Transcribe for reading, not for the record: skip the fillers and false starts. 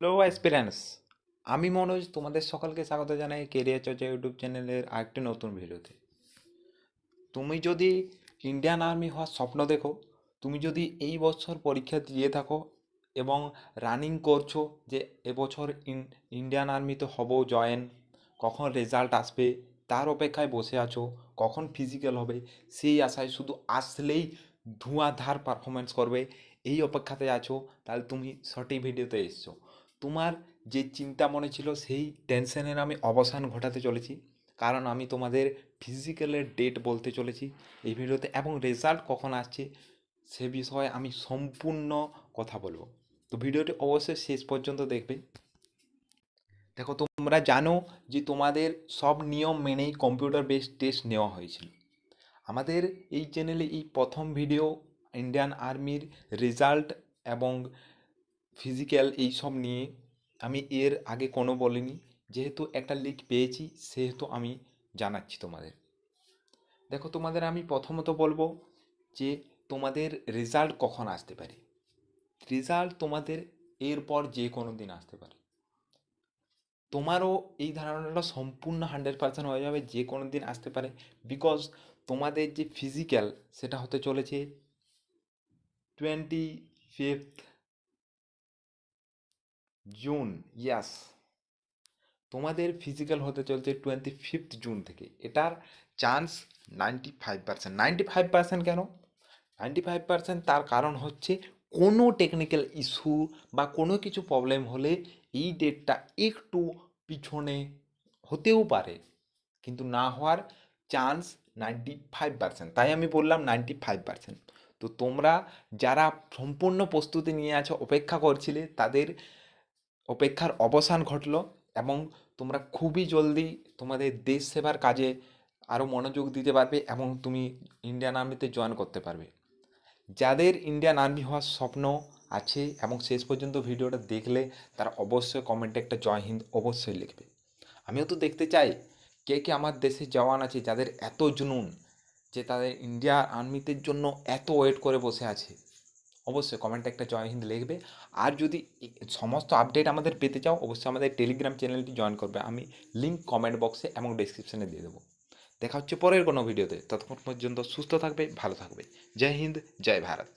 Hello aspirants, আমি মনোজ তোমাদের সকলকে স্বাগত জানাই কেরিয়ার চর্চা ইউটিউব চ্যানেলের আরেকটি নতুন ভিডিওতে। তুমি যদি ইন্ডিয়ান আর্মি হওয়ার স্বপ্ন দেখো, তুমি যদি এই বছর পরীক্ষা দিয়ে থাকো এবং রানিং করছো যে এবছর ইন্ডিয়ান আর্মিতে হব জয়েন, কখন রেজাল্ট আসবে তার অপেক্ষায় বসে আছো, কখন ফিজিক্যাল হবে সেই আশায় শুধু আসলেই ধোঁয়াধার পারফরমেন্স করবে এই অপেক্ষাতে আছো, তাহলে তুমি সঠিক ভিডিওতে এসছো। তোমার যে চিন্তা মনে ছিল সেই টেনশনের আমি অবসান ঘটাতে চলেছি, কারণ আমি তোমাদের ফিজিক্যালের ডেট বলতে চলেছি এই ভিডিওতে, এবং রেজাল্ট কখন আসছে সে বিষয়ে আমি সম্পূর্ণ কথা বলবো। তো ভিডিওটি অবশ্যই শেষ পর্যন্ত দেখবে। দেখো, তোমরা জানো যে তোমাদের সব নিয়ম মেনেই কম্পিউটার বেসড টেস্ট নেওয়া হয়েছিল। আমাদের এই চ্যানেলে এই প্রথম ভিডিও ইন্ডিয়ান আর্মির রেজাল্ট এবং ফিজিক্যাল এই সব নিয়ে। আমি এর আগে কোনো বলিনি, যেহেতু একটা লিক পেয়েছি সেহেতু আমি জানাচ্ছি তোমাদের। দেখো, তোমাদের আমি প্রথমত বলবো যে তোমাদের রেজাল্ট কখন আসতে পারে। রেজাল্ট তোমাদের এরপর যে কোনো দিন আসতে পারে। তোমারও এই ধারণাটা সম্পূর্ণ 100% হয়ে যাবে, যে কোনো দিন আসতে পারে। বিকজ তোমাদের যে ফিজিক্যাল সেটা হতে চলেছে 25 জুন। ইয়াস, তোমাদের ফিজিক্যাল হতে চলছে 25 জুন থেকে। এটার চান্স 95%। 95% কেন 95%? তার কারণ হচ্ছে কোনো টেকনিক্যাল ইস্যু বা কোনো কিছু প্রবলেম হলে এই ডেটটা একটু পিছনে হতেও পারে, কিন্তু না হওয়ার চান্স 95%। তাই আমি বললাম 95%। তো তোমরা যারা সম্পূর্ণ প্রস্তুতি নিয়ে আছো, অপেক্ষা করছিলে, তাদের অপেক্ষার অবসান ঘটলো এবং তোমরা খুবই জলদি তোমাদের দেশ সেবার কাজে আরও মনোযোগ দিতে পারবে এবং তুমি ইন্ডিয়ান আর্মিতে জয়েন করতে পারবে। যাদের ইন্ডিয়ান আর্মি হওয়ার স্বপ্ন আছে এবং শেষ পর্যন্ত ভিডিওটা দেখলে, তারা অবশ্যই কমেন্টে একটা জয় হিন্দ অবশ্যই লিখবে। আমিও তো দেখতে চাই কে কে আমার দেশের জওয়ান আছে যাদের এত জুনুন, যে তাদের ইন্ডিয়া আর্মিতে জন্য এত ওয়েট করে বসে আছে। অবশ্যই কমেন্টে একটা জয় হিন্দ লিখবে। আর যদি সমস্ত আপডেট আমাদের পেতে চাও, অবশ্যই আমাদের টেলিগ্রাম চ্যানেলটি জয়েন করবে। আমি লিঙ্ক কমেন্ট বক্সে এবং ডেসক্রিপশনে দিয়ে দেবো। দেখা হচ্ছে পরের কোনো ভিডিওতে। ততক্ষণ পর্যন্ত সুস্থ থাকবে, ভালো থাকবে। জয় হিন্দ, জয় ভারত।